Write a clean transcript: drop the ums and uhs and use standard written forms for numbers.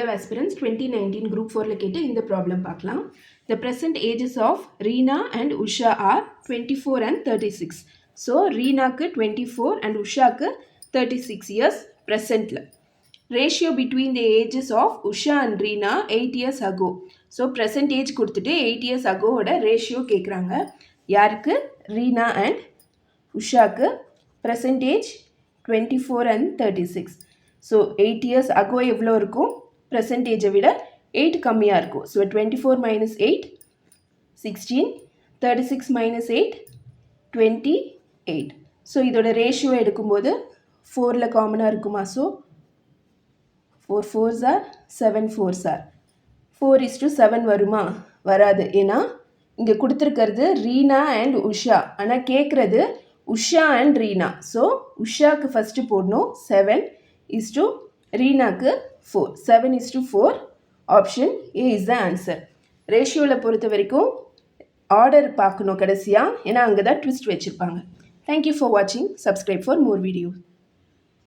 Aspirants 2019 group 4 கேட்டு இந்த problem பார்க்கலாம். The present ages of Reena and Usha are 24 and 36. So ரீனாக்கு 24 and உஷாக்கு 36 years presentல. Ratio between the ages of Usha and Reena 8 years ago. So present age கொடுத்துட்டு 8 years ago ஓட ratio கேட்குறாங்க. யாருக்கு? Reena and உஷாக்கு present age 24 and 36. So 8 years ago எவ்வளோ இருக்கும்? percentage விட 8 கம்மியாக இருக்கும். So 24 minus 8 16, 36 minus 8 28. So இதோட ரேஷியோ எடுக்கும்போது 4ல் காமனாக இருக்குமா? So 4 4s are 7 4s are 4:7 வருமா? வராது. ஏன்னா இங்கே கொடுத்துருக்கிறது ரீனா அண்ட் உஷா, ஆனால் கேட்குறது உஷா அண்ட் ரீனா. ஸோ உஷாக்கு ஃபஸ்ட்டு போடணும் 7:, ரீனாக்கு 4. 7:4. Option A is the answer. ரேஷியோவில் பொறுத்த வரைக்கும் ஆர்டர் பார்க்கணும் கடைசியாக, ஏன்னா அங்கே தான் ட்விஸ்ட் வச்சுருப்பாங்க. தேங்க்யூ ஃபார் வாட்சிங். Subscribe for more video.